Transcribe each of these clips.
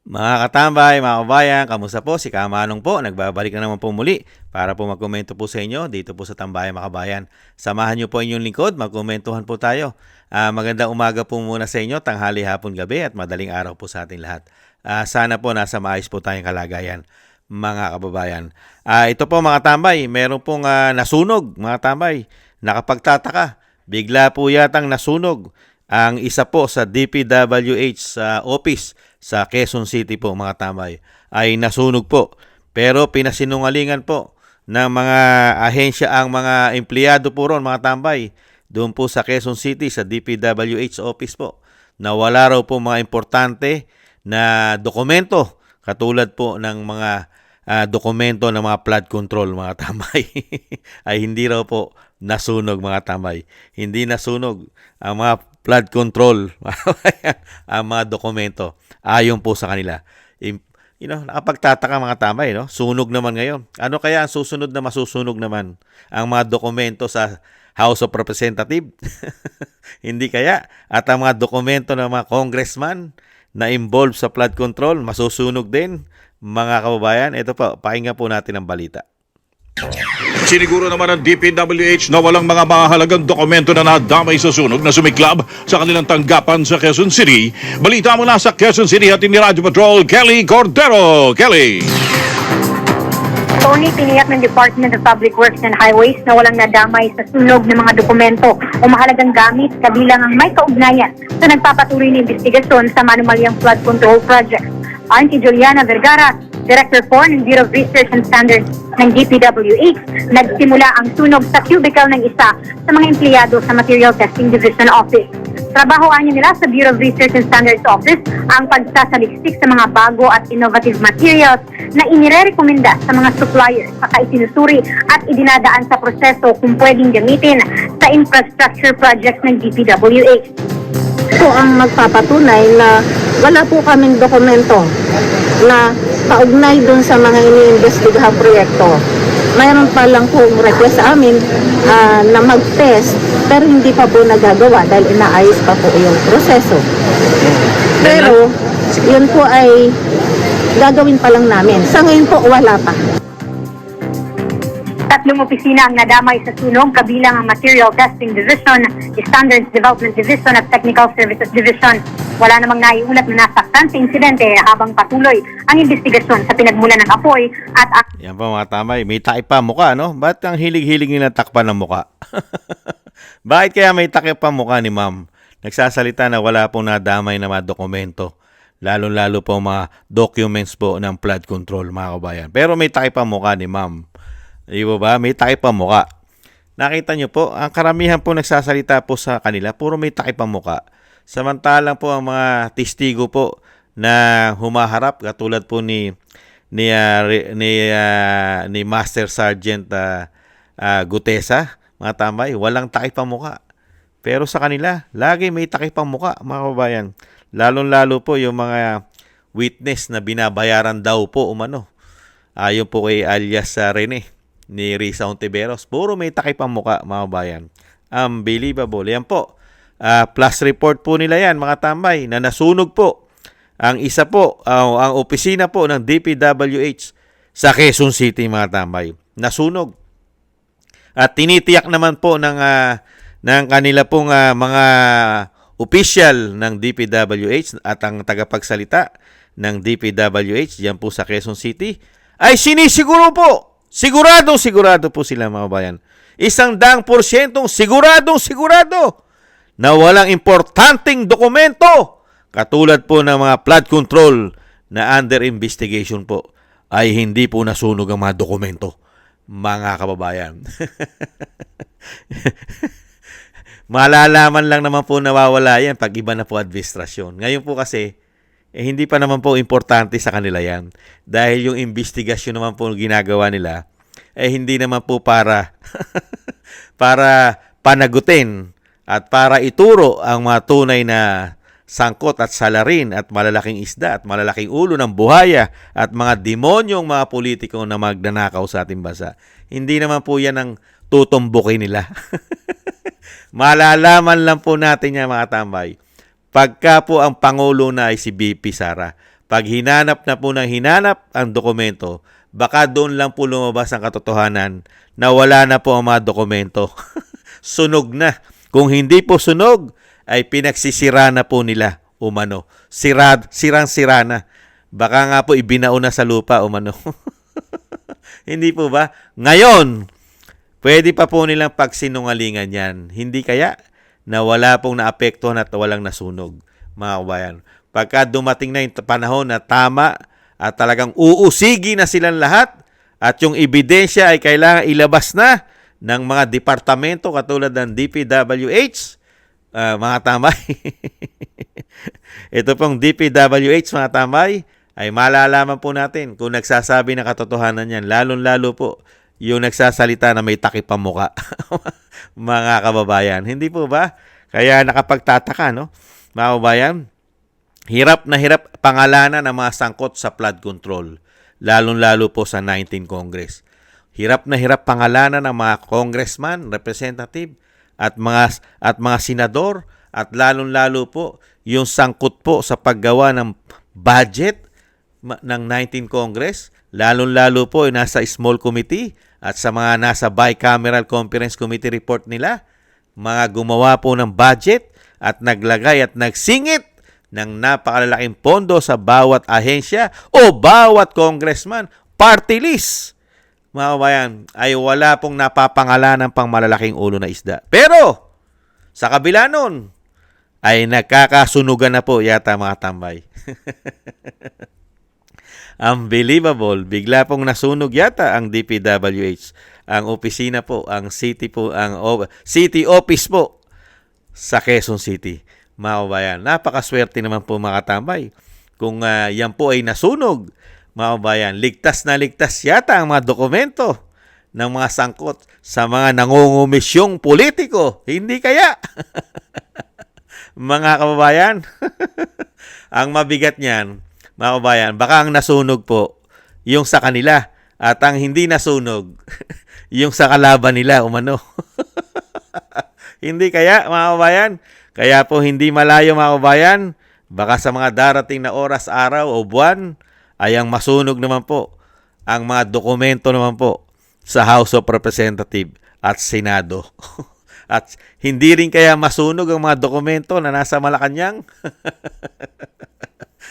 Mga katambay, mga kabayan, kamusta po? Si Kamanong po, nagbabalik na naman po muli para po magkomento po sa inyo dito po sa Tambayan mga kabayan. Samahan niyo po inyong lingkod, magkomentuhan po tayo. Magandang umaga po muna sa inyo, tanghali, hapon, gabi at madaling araw po sa ating lahat. Sana po nasa maayos po tayong kalagayan mga kababayan. Ito po mga tambay, meron pong nasunog mga tambay. Nakapagtataka, bigla po yatang nasunog ang isa po sa DPWH sa office sa Quezon City po mga tambay ay nasunog po. Pero pinasinungalingan po ng mga ahensya ang mga empleyado po ron mga tambay doon po sa Quezon City sa DPWH office po na wala raw po mga importante na dokumento katulad po ng mga dokumento ng mga flood control mga tambay ay hindi raw po nasunog mga tambay. Hindi nasunog ang mga flood control ang mga dokumento ayon po sa kanila. Nakapagtataka mga tambay, no? Sunog naman ngayon. Ano kaya ang susunod na masusunog naman? Ang mga dokumento sa House of Representatives? Hindi kaya? At ang mga dokumento ng mga congressman na involved sa flood control, masusunog din? Mga kababayan, ito po, pakinggan po natin ang balita. Siniguro naman ng DPWH na walang mga mahalagang dokumento na nadamay sa sunog na sumiklab sa kanilang tanggapan sa Quezon City. Balita mula sa Quezon City at ni Radio Patrol, Kelly Cordero. Kelly! Tony, tiniyak ng Department of Public Works and Highways na walang nadamay sa sunog ng mga dokumento o mahalagang gamit kabilang ang may kaugnayan sa nagpapatuloy na investigasyon sa manumalyang flood control project. Ayon kay Juliana Vergara, Director 4 ng Bureau of Research and Standards ng DPWH, nagsimula ang sunog sa cubicle ng isa sa mga empleyado sa Material Testing Division Office. Trabahoan niya nila sa Bureau of Research and Standards Office ang pagsasaliksik sa mga bago at innovative materials na inirekomenda sa mga suppliers, saka isinusuri at idinadaan sa proseso kung pwedeng gamitin sa infrastructure projects ng DPWH. Po ang magpapatunay na wala po kaming dokumento na kaugnay dun sa mga iniimbestigahang proyekto. Mayroon pa lang pong request sa amin na mag-test pero hindi pa po nagagawa dahil inaayos pa po yung proseso. Pero yun po ay gagawin pa lang namin. Sa ngayon po wala pa. Tatlong opisina ang nadamay sa sunog kabilang ang Material Testing Division, Standards Development Division at Technical Services Division. Wala namang naiulat na nasaktan sa insidente habang patuloy ang investigasyon sa pinagmulan ng apoy at Yan po mga tambay, may takip pa mukha, no? Ba't ang hilig-hilig nila takpan ng mukha? Bakit kaya may takip pa mukha ni ma'am? Nagsasalita na wala pong nadamay na mga dokumento. Lalo-lalo po mga documents po ng flood control mga kabayan. Pero may takip pa mukha ni ma'am. Di ba? May takip pa mukha. Nakita nyo po, ang karamihan po nagsasalita po sa kanila, puro may takip pa mukha. Samantalang po ang mga testigo po na humaharap katulad po ni Master Sergeant Gutesa, mga tambay, walang takip pa mukha. Pero sa kanila, lagi may takip pa mukha, mga kababayan. Lalong-lalo po yung mga witness na binabayaran daw po umano. Ayon po kay alias Rene ni Risa Ontiveros, puro may takip ang mukha, mga kababayan. Unbelievable. Yan po. Plus report po nila yan, mga tambay, na nasunog po ang isa po, ang opisina po ng DPWH sa Quezon City, mga tambay. Nasunog. At tinitiyak naman po ng kanila pong mga official ng DPWH at ang tagapagsalita ng DPWH diyan po sa Quezon City ay sinisiguro po. Sigurado po sila, mga bayan. 100% sigurado na walang importanteng dokumento katulad po ng mga flood control na under investigation po ay hindi po nasunog ang mga dokumento, mga kababayan. Malalaman lang naman po nawawala yan pag iba na po administrasyon. Ngayon po kasi, hindi pa naman po importante sa kanila yan. Dahil yung investigasyon naman po ginagawa nila, hindi naman po para panagutin at para ituro ang mga tunay na sangkot at salarin at malalaking isda at malalaking ulo ng buhaya at mga demonyong mga politiko na magnanakaw sa ating bansa. Hindi naman po yan ang tutumbukin nila. Malalaman lang po natin yan, mga tambay, pagka po ang Pangulo na ay si BP Sara. Pag hinanap na po ng hinanap ang dokumento, baka doon lang po lumabas ang katotohanan na wala na po ang mga dokumento. Sunog na. Kung hindi po sunog, ay pinagsisira na po nila umano. Sirang-sira na. Baka nga po ibinao na sa lupa umano. Hindi po ba? Ngayon, pwede pa po nilang pagsinungalingan yan. Hindi kaya na wala pong naapektuhan at walang nasunog, mga kabayan. Pagka dumating na yung panahon na tama at talagang uusigi na silang lahat at yung ebidensya ay kailangan ilabas na ng mga departamento katulad ng DPWH, mga tamay. Ito pong DPWH, mga tamay, ay malalaman po natin kung nagsasabi ng katotohanan yan. Lalong-lalo po yung nagsasalita na may takip ang muka. Mga kababayan. Hindi po ba? Kaya nakapagtataka, no? Mga kababayan, hirap na hirap pangalanan ang mga sangkot sa flood control. Lalong-lalo po sa 19 Congress. Hirap na hirap pangalanan ng mga congressman, representative, at mga senador, at lalong-lalo po yung sangkot po sa paggawa ng budget ng 19 Congress, lalong-lalo po yung nasa small committee at sa mga nasa bicameral conference committee report nila, mga gumawa po ng budget at naglagay at nagsingit ng napakalalaking pondo sa bawat ahensya o bawat congressman, party list, mga kabayan, ay wala pong napapangalan ng pang malalaking ulo na isda. Pero, sa kabila nun, ay nagkakasunugan na po yata mga tambay. Unbelievable. Bigla pong nasunog yata ang DPWH. Ang opisina po, ang city city office po sa Quezon City. Mga kabayan, napakaswerte naman po mga katambay. Kung yan po ay nasunog, mga kabayan, ligtas na ligtas yata ang mga dokumento ng mga sangkot sa mga nangungumisyong politiko. Hindi kaya? Mga kababayan, ang mabigat niyan, mga kababayan, baka ang nasunog po yung sa kanila at ang hindi nasunog yung sa kalaban nila umano. Hindi kaya, mga kababayan? Kaya po hindi malayo, mga kababayan, baka sa mga darating na oras, araw o buwan ay ang masunog naman po ang mga dokumento naman po sa House of Representatives at Senado. At hindi rin kaya masunog ang mga dokumento na nasa Malacanang?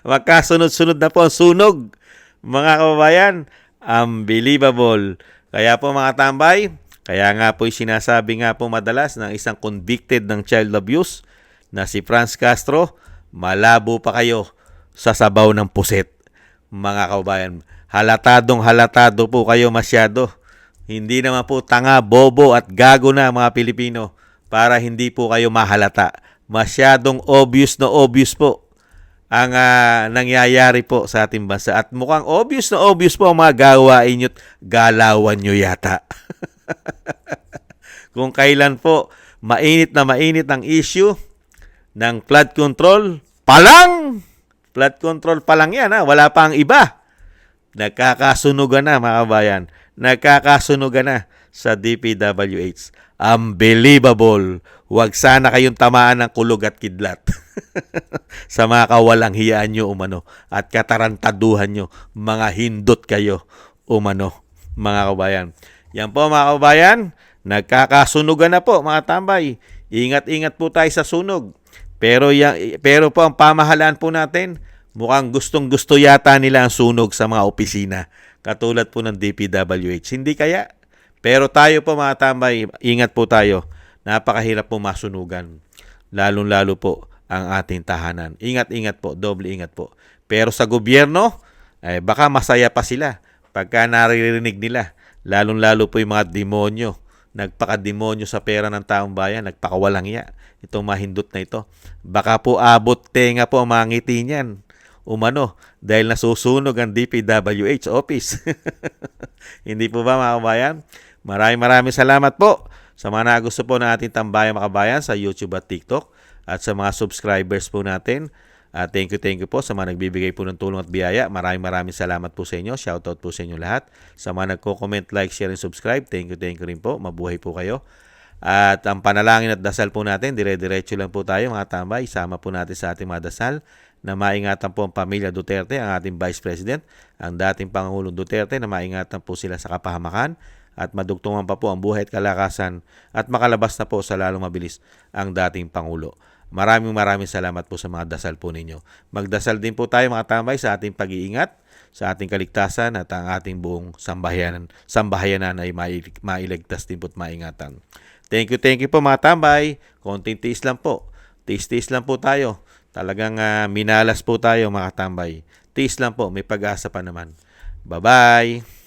Magkasunod-sunod na po ang sunog, mga kababayan. Unbelievable. Kaya po mga tambay, kaya nga po sinasabi nga po madalas ng isang convicted ng child abuse na si Franz Castro, malabo pa kayo sa sabaw ng puset. Mga kababayan, halatado po kayo masyado. Hindi naman po tanga, bobo at gago na mga Pilipino para hindi po kayo mahalata. Masyadong obvious po ang nangyayari po sa ating bansa. At mukhang obvious po ang mga gawain nyo at galawan nyo yata. Kung kailan po mainit ang issue ng flood control, flood control pa lang yan, wala pa ang iba. Nagkakasunugan na, mga kabayan. Nagkakasunugan na sa DPWH. Unbelievable. Huwag sana kayong tamaan ng kulog at kidlat. Sa mga kawalang hiyaan nyo umano at katarantaduhan nyo, mga hindot kayo umano, mga kabayan. Yan po mga kabayan, nagkakasunugan na po mga tambay. Ingat-ingat po tayo sa sunog. Pero po ang pamahalaan po natin, mukhang gustong-gusto yata nila ang sunog sa mga opisina. Katulad po ng DPWH. Hindi kaya? Pero tayo po mga tambay, ingat po tayo. Napakahirap po masunugan. Lalong-lalo po ang ating tahanan. Ingat-ingat po, doble ingat po. Pero sa gobyerno, baka masaya pa sila pagka naririnig nila. Lalong-lalo po yung mga demonyo. Nagpaka-demonyo sa pera ng taong bayan. Nagpakawalang iya. Itong mahindot na ito. Baka po abot tenga po ang mga ngiti niyan. Umano, dahil nasusunog ang DPWH office. Hindi po ba mga kabayan? Maraming salamat po sa mga nagusto po ng ating Tambayang Makabayan sa YouTube at TikTok at sa mga subscribers po natin. Thank you po sa mga nagbibigay po ng tulong at biyaya. Maraming salamat po sa inyo. Shoutout po sa inyo lahat. Sa mga nagko-comment, like, share, and subscribe, thank you rin po. Mabuhay po kayo. At ang panalangin at dasal po natin, dire-diretso lang po tayo mga tambay. Isama po natin sa ating mga dasal na maingatan po ang pamilya Duterte, ang ating Vice President, ang dating Pangulong Duterte, na maingatan po sila sa kapahamakan at madugtungan pa po ang buhay at kalakasan at makalabas na po sa lalong mabilis ang dating Pangulo. Maraming salamat po sa mga dasal po ninyo. Magdasal din po tayo mga tambay sa ating pag-iingat, sa ating kaligtasan at ang ating buong sambahayanan ay mailigtas din po at maingatan. Thank you po mga tambay. Konting tiis lang po. Tiis lang po tayo. Talagang minalas po tayo mga tambay. Tiis lang po, may pag-asa pa naman. Bye-bye!